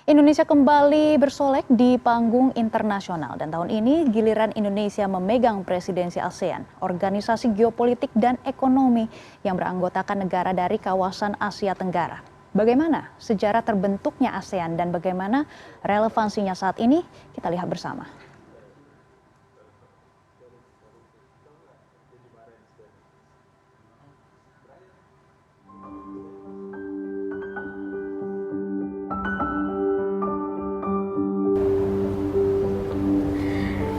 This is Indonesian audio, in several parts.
Indonesia kembali bersolek di panggung internasional dan tahun ini giliran Indonesia memegang presidensi ASEAN, organisasi geopolitik dan ekonomi yang beranggotakan negara dari kawasan Asia Tenggara. Bagaimana sejarah terbentuknya ASEAN dan bagaimana relevansinya saat ini? Kita lihat bersama.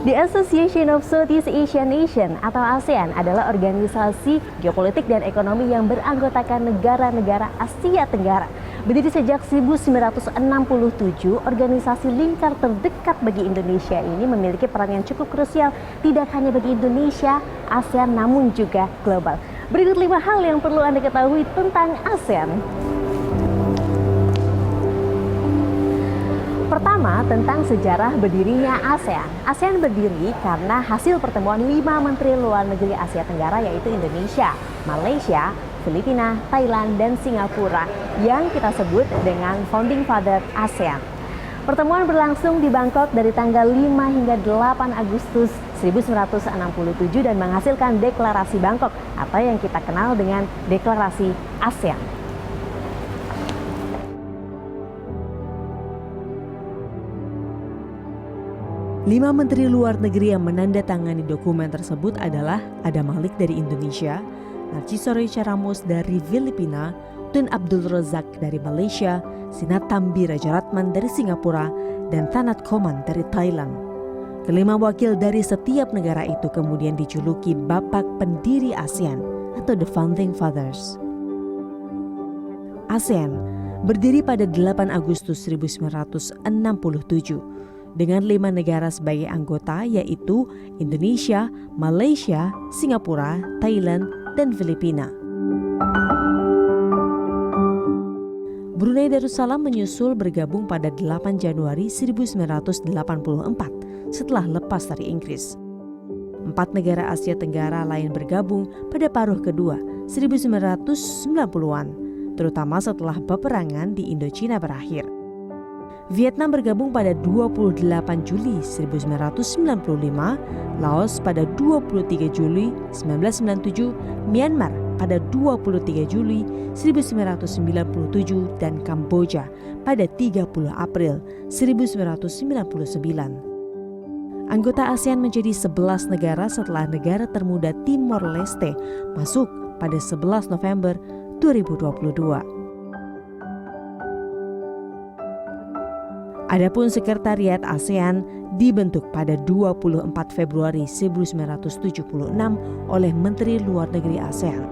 The Association of Southeast Asian Nations atau ASEAN adalah organisasi geopolitik dan ekonomi yang beranggotakan negara-negara Asia Tenggara. Berdiri sejak 1967, organisasi lingkar terdekat bagi Indonesia ini memiliki peran yang cukup krusial tidak hanya bagi Indonesia, ASEAN namun juga global. Berikut 5 hal yang perlu Anda ketahui tentang ASEAN. Pertama, tentang sejarah berdirinya ASEAN. ASEAN berdiri karena hasil pertemuan 5 menteri luar negeri Asia Tenggara yaitu Indonesia, Malaysia, Filipina, Thailand, dan Singapura yang kita sebut dengan Founding Father ASEAN. Pertemuan berlangsung di Bangkok dari tanggal 5 hingga 8 Agustus 1967 dan menghasilkan Deklarasi Bangkok atau yang kita kenal dengan Deklarasi ASEAN. Lima menteri luar negeri yang menandatangani dokumen tersebut adalah Adam Malik dari Indonesia, Narciso Richa Ramos dari Filipina, Tun Abdul Razak dari Malaysia, Sinnathamby Rajaratnam dari Singapura, dan Thanat Khoman dari Thailand. Kelima wakil dari setiap negara itu kemudian dijuluki Bapak Pendiri ASEAN atau The Founding Fathers. ASEAN berdiri pada 8 Agustus 1967 dengan 5 negara sebagai anggota yaitu Indonesia, Malaysia, Singapura, Thailand, dan Filipina. Brunei Darussalam menyusul bergabung pada 8 Januari 1984 setelah lepas dari Inggris. 4 negara Asia Tenggara lain bergabung pada paruh kedua 1990-an, terutama setelah peperangan di Indochina berakhir. Vietnam bergabung pada 28 Juli 1995, Laos pada 23 Juli 1997, Myanmar pada 23 Juli 1997, dan Kamboja pada 30 April 1999. Anggota ASEAN menjadi 11 negara setelah negara termuda Timor Leste masuk pada 11 November 2022. Adapun Sekretariat ASEAN dibentuk pada 24 Februari 1976 oleh Menteri Luar Negeri ASEAN.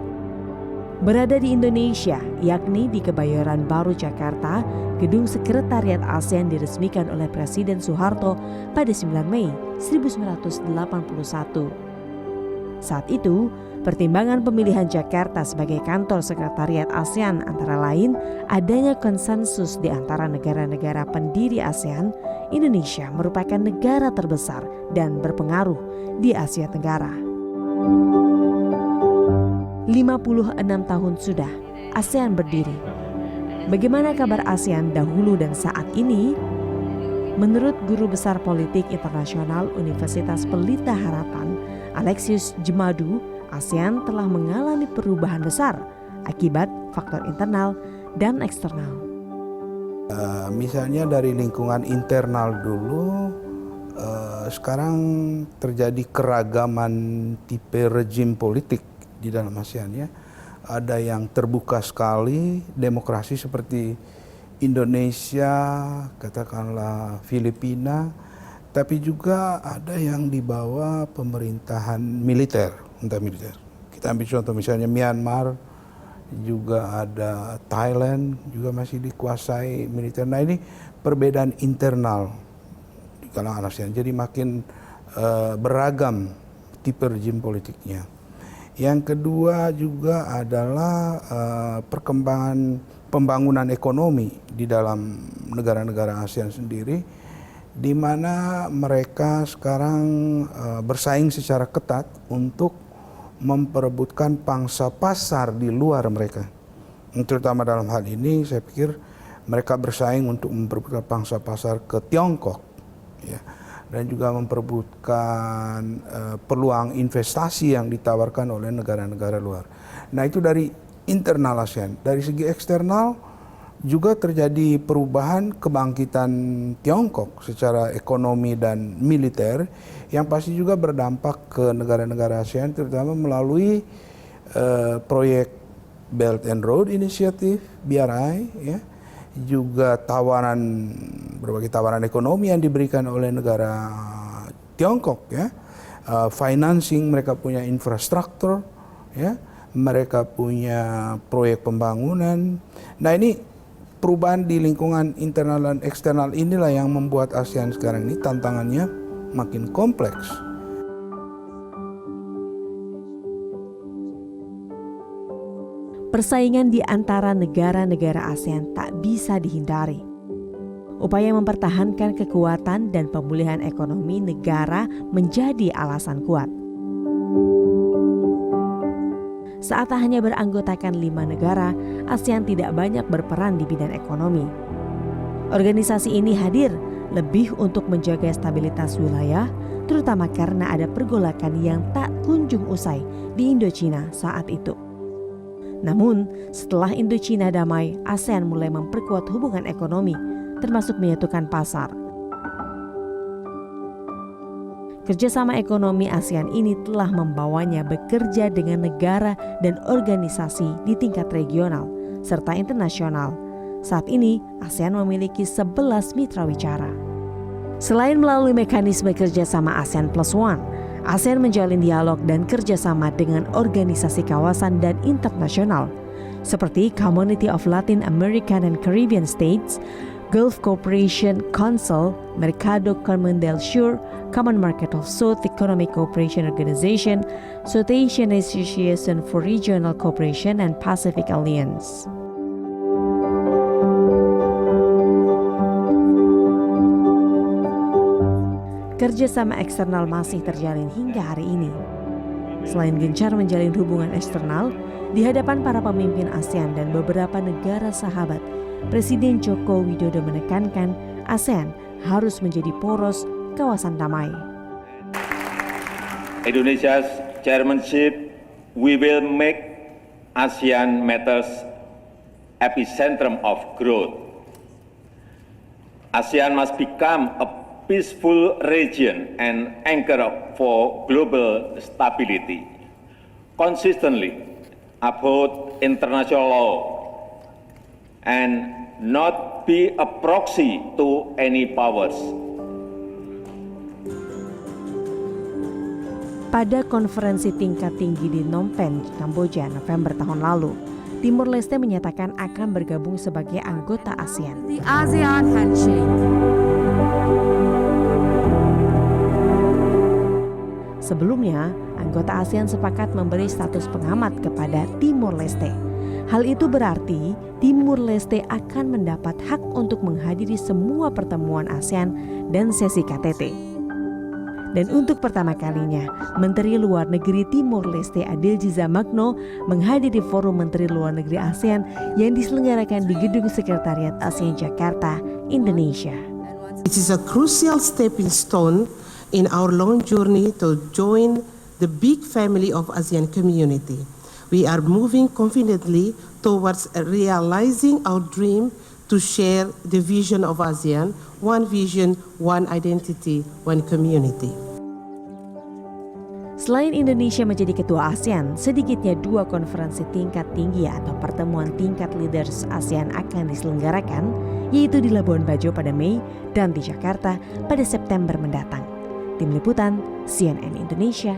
Berada di Indonesia, yakni di Kebayoran Baru, Jakarta, gedung Sekretariat ASEAN diresmikan oleh Presiden Soeharto pada 9 Mei 1981. Saat itu, pertimbangan pemilihan Jakarta sebagai kantor Sekretariat ASEAN antara lain adanya konsensus di antara negara-negara pendiri ASEAN, Indonesia merupakan negara terbesar dan berpengaruh di Asia Tenggara. 56 tahun sudah ASEAN berdiri. Bagaimana kabar ASEAN dahulu dan saat ini? Menurut Guru Besar Politik Internasional Universitas Pelita Harapan, Alexius Jemadu, ASEAN telah mengalami perubahan besar akibat faktor internal dan eksternal. Misalnya dari lingkungan internal dulu, sekarang terjadi keragaman tipe rejim politik di dalam ASEAN ya. Ada yang terbuka sekali, demokrasi seperti Indonesia, katakanlah Filipina, tapi juga ada yang di bawah pemerintahan militer. Kita ambil contoh misalnya Myanmar, juga ada Thailand, juga masih dikuasai militer. Nah ini perbedaan internal di kalangan ASEAN, jadi makin beragam tipe rejim politiknya. Yang kedua juga adalah perkembangan pembangunan ekonomi di dalam negara-negara ASEAN sendiri, di mana mereka sekarang bersaing secara ketat untuk memperebutkan pangsa pasar di luar mereka. Terutama dalam hal ini saya pikir mereka bersaing untuk memperebutkan pangsa pasar ke Tiongkok, ya, dan juga memperebutkan peluang investasi yang ditawarkan oleh negara-negara luar. Nah, itu dari internal ASEAN. Dari segi eksternal juga terjadi perubahan kebangkitan Tiongkok secara ekonomi dan militer yang pasti juga berdampak ke negara-negara ASEAN, terutama melalui proyek Belt and Road Initiative (BRI), ya, juga berbagai tawaran ekonomi yang diberikan oleh negara Tiongkok, ya, financing, mereka punya infrastruktur, ya, mereka punya proyek pembangunan. Nah, ini perubahan di lingkungan internal dan eksternal inilah yang membuat ASEAN sekarang ini tantangannya makin kompleks. Persaingan di antara negara-negara ASEAN tak bisa dihindari. Upaya mempertahankan kekuatan dan pemulihan ekonomi negara menjadi alasan kuat. Saat tak hanya beranggotakan 5 negara, ASEAN tidak banyak berperan di bidang ekonomi. Organisasi ini hadir lebih untuk menjaga stabilitas wilayah, terutama karena ada pergolakan yang tak kunjung usai di Indochina saat itu. Namun, setelah Indochina damai, ASEAN mulai memperkuat hubungan ekonomi, termasuk menyatukan pasar. Kerjasama ekonomi ASEAN ini telah membawanya bekerja dengan negara dan organisasi di tingkat regional serta internasional. Saat ini, ASEAN memiliki 11 mitra wicara. Selain melalui mekanisme kerjasama ASEAN Plus One, ASEAN menjalin dialog dan kerjasama dengan organisasi kawasan dan internasional seperti Community of Latin American and Caribbean States, Gulf Cooperation Council, Mercado Común del Sur, Common Market of South Economic Cooperation Organization, South Asian Association for Regional Cooperation, and Pacific Alliance. Kerjasama eksternal masih terjalin hingga hari ini. Selain gencar menjalin hubungan eksternal, di hadapan para pemimpin ASEAN dan beberapa negara sahabat, Presiden Joko Widodo menekankan ASEAN harus menjadi poros kawasan damai. Indonesia's chairmanship, we will make ASEAN matters epicentrum of growth. ASEAN must become a peaceful region and anchor for global stability. Consistently uphold international law and not be a proxy to any powers. Pada konferensi tingkat tinggi di Phnom Penh, Kamboja, November tahun lalu, Timor Leste menyatakan akan bergabung sebagai anggota ASEAN. The ASEAN Handshake. Sebelumnya, anggota ASEAN sepakat memberi status pengamat kepada Timor Leste. Hal itu berarti Timor Leste akan mendapat hak untuk menghadiri semua pertemuan ASEAN dan sesi KTT. Dan untuk pertama kalinya, Menteri Luar Negeri Timor Leste Adil Magno menghadiri forum Menteri Luar Negeri ASEAN yang diselenggarakan di Gedung Sekretariat ASEAN Jakarta, Indonesia. It is a crucial stepping stone in our long journey to join the big family of ASEAN community. We are moving confidently towards realizing our dream to share the vision of ASEAN, one vision, one identity, one community. Selain Indonesia menjadi ketua ASEAN, sedikitnya 2 konferensi tingkat tinggi atau pertemuan tingkat leaders ASEAN akan diselenggarakan, yaitu di Labuan Bajo pada Mei dan di Jakarta pada September mendatang. Tim Liputan, CNN Indonesia.